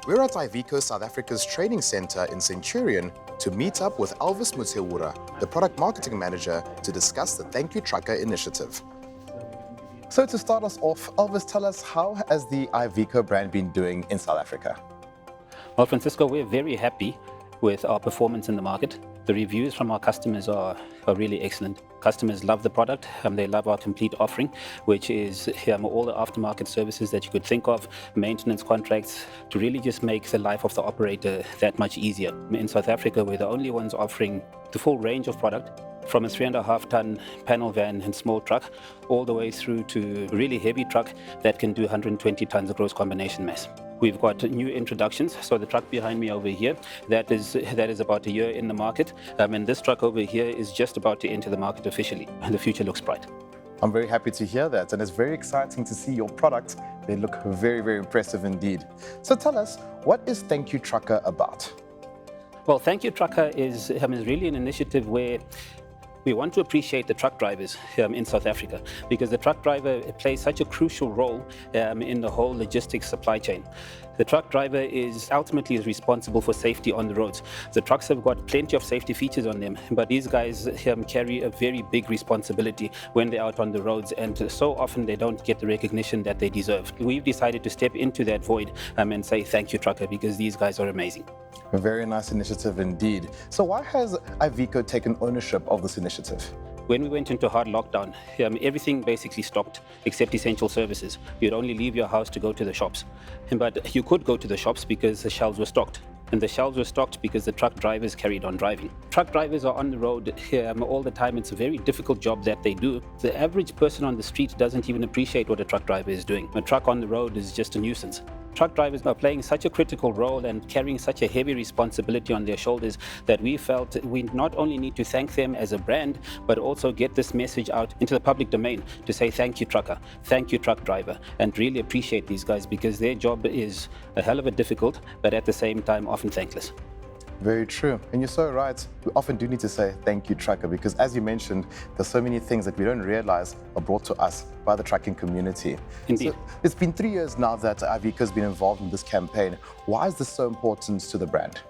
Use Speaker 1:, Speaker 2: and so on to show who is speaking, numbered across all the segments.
Speaker 1: We're at Iveco South Africa's training center in Centurion to meet up with Elvis Mutseura, the product marketing manager, to discuss the Thank You Trucker initiative. So to start us off, Elvis, tell us, how has the Iveco brand been doing in South Africa?
Speaker 2: Well, Francisco, we're very happy with our performance in the market. The reviews from our customers are really excellent. Customers love the product. They love our complete offering, which is all the aftermarket services that you could think of, maintenance contracts, to really just make the life of the operator that much easier. In South Africa, we're the only ones offering the full range of product, from a 3.5-ton panel van and small truck, all the way through to a really heavy truck that can do 120 tons of gross combination mass. We've got new introductions. So the truck behind me over here, that is about a year in the market. And this truck over here is just about to enter the market officially. And the future looks bright.
Speaker 1: I'm very happy to hear that. And it's very exciting to see your products. They look very, very impressive indeed. So tell us, what is Thank You Trucker about?
Speaker 2: Well, Thank You Trucker is really an initiative where we want to appreciate the truck drivers in South Africa, because the truck driver plays such a crucial role in the whole logistics supply chain. The truck driver is ultimately responsible for safety on the roads. The trucks have got plenty of safety features on them, but these guys carry a very big responsibility when they're out on the roads, and so often they don't get the recognition that they deserve. We've decided to step into that void and say thank you, trucker, because these guys are amazing.
Speaker 1: A very nice initiative indeed. So why has Iveco taken ownership of this initiative?
Speaker 2: When we went into hard lockdown, everything basically stopped except essential services. You'd only leave your house to go to the shops. But you could go to the shops because the shelves were stocked. And the shelves were stocked because the truck drivers carried on driving. Truck drivers are on the road all the time. It's a very difficult job that they do. The average person on the street doesn't even appreciate what a truck driver is doing. A truck on the road is just a nuisance. Truck drivers are playing such a critical role and carrying such a heavy responsibility on their shoulders that we felt we not only need to thank them as a brand, but also get this message out into the public domain to say thank you, trucker, thank you, truck driver, and really appreciate these guys, because their job is a hell of a difficult, but at the same time often thankless.
Speaker 1: Very true. And you're so right. We often do need to say thank you, trucker, because as you mentioned, there's so many things that we don't realize are brought to us by the trucking community.
Speaker 2: Indeed.
Speaker 1: So it's been 3 years now that Iveco has been involved in this campaign. Why is this so important to the brand?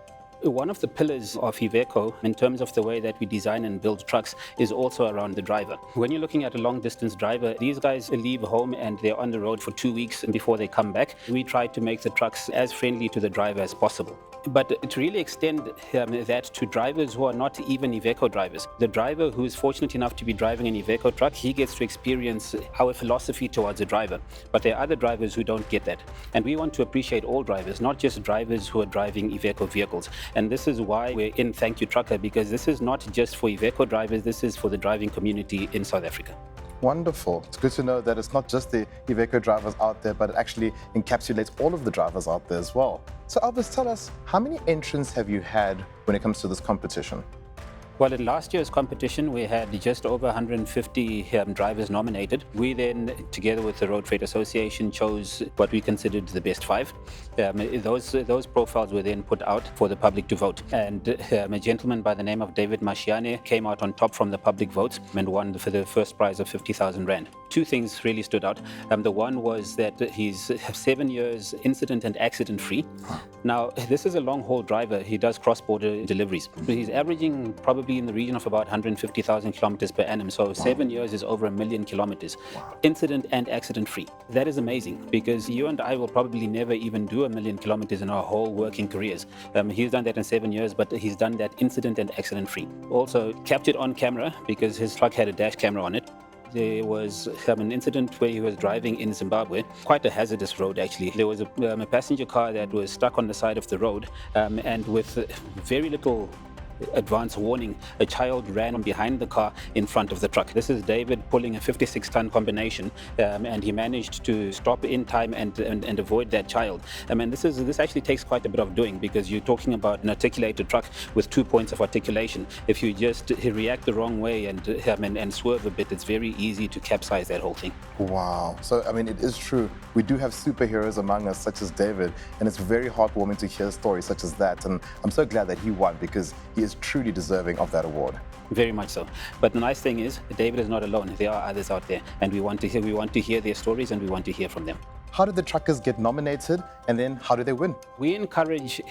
Speaker 2: One of the pillars of Iveco, in terms of the way that we design and build trucks, is also around the driver. When you're looking at a long-distance driver, these guys leave home and they're on the road for 2 weeks before they come back. We try to make the trucks as friendly to the driver as possible. But to really extend that to drivers who are not even Iveco drivers. The driver who is fortunate enough to be driving an Iveco truck, he gets to experience our philosophy towards a driver. But there are other drivers who don't get that. And we want to appreciate all drivers, not just drivers who are driving Iveco vehicles. And this is why we're in Thank You Trucker, because this is not just for Iveco drivers, this is for the driving community in South Africa.
Speaker 1: Wonderful. It's good to know that it's not just the Iveco drivers out there, but it actually encapsulates all of the drivers out there as well. So Elvis, tell us, how many entrants have you had when it comes to this competition?
Speaker 2: Well, in last year's competition, we had just over 150 drivers nominated. We then, together with the Road Freight Association, chose what we considered the best 5. Those profiles were then put out for the public to vote. And a gentleman by the name of David Mashiane came out on top from the public votes and won for the first prize of 50,000 Rand. 2 things really stood out. The one was that he's 7 years incident and accident free. Now, this is a long-haul driver. He does cross-border deliveries. He's averaging probably in the region of about 150,000 kilometers per annum. So 7 years is over 1 million kilometers. Incident and accident free. That is amazing, because you and I will probably never even do 1 million kilometers in our whole working careers. He's done that in 7 years, but he's done that incident and accident free. Also captured on camera, because his truck had a dash camera on it. There was an incident where he was driving in Zimbabwe, quite a hazardous road actually. There was a passenger car that was stuck on the side of the road, and with very little advance warning, a child ran behind the car in front of the truck. This is David pulling a 56-ton combination, and he managed to stop in time and avoid that child. And this actually takes quite a bit of doing, because you're talking about an articulated truck with 2 points of articulation. If you just react the wrong way and swerve a bit, it's very easy to capsize that whole thing.
Speaker 1: Wow. So, I mean, it is true. We do have superheroes among us, such as David, and it's very heartwarming to hear stories such as that. And I'm so glad that he won, because he is truly deserving of that award.
Speaker 2: Very much so. But the nice thing is, David is not alone. There are others out there, and we want to hear their stories, and we want to hear from them.
Speaker 1: how do the truckers get nominated, and then how do they win?
Speaker 2: We encourage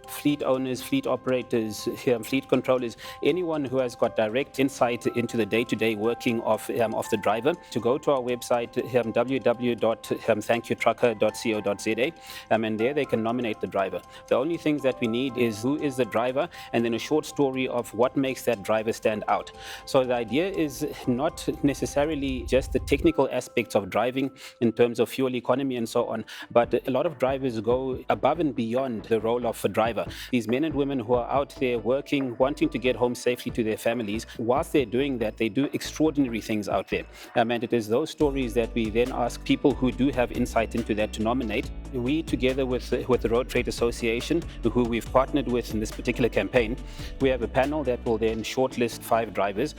Speaker 2: fleet owners, fleet operators, fleet controllers, anyone who has got direct insight into the day-to-day working of the driver, to go to our website, www.thankyouTrucker.co.za, and there they can nominate the driver. The only things that we need is who is the driver, and then a short story of what makes that driver stand out. So the idea is not necessarily just the technical aspects of driving in terms of fuel economy and so on, but a lot of drivers go above and beyond the role of a driver. These men and women who are out there working, wanting to get home safely to their families, whilst they're doing that, they do extraordinary things out there. And it is those stories that we then ask people who do have insight into that to nominate. We, together with the Road Freight Association, who we've partnered with in this particular campaign, we have a panel that will then shortlist 5 drivers.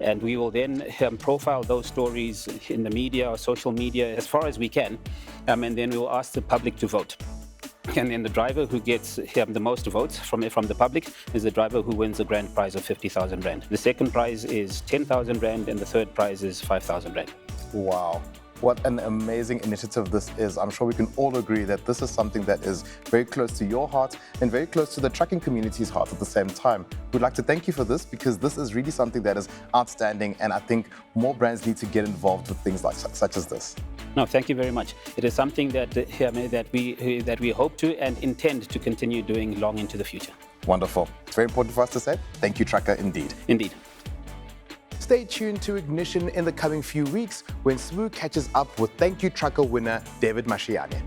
Speaker 2: And we will then profile those stories in the media or social media as far as we can. And then we will ask the public to vote. And then the driver who gets the most votes from the public is the driver who wins the grand prize of 50,000 Rand. The second prize is 10,000 Rand, and the third prize is 5,000 Rand.
Speaker 1: Wow. What an amazing initiative this is. I'm sure we can all agree that this is something that is very close to your heart and very close to the trucking community's heart at the same time. We'd like to thank you for this, because this is really something that is outstanding, and I think more brands need to get involved with things like such as this.
Speaker 2: No, thank you very much. It is something that we hope to and intend to continue doing long into the future.
Speaker 1: Wonderful. It's very important for us to say, thank you, Trucker, indeed.
Speaker 2: Indeed.
Speaker 1: Stay tuned to Ignition in the coming few weeks when Smooth catches up with Thank You Trucker winner David Mashiane.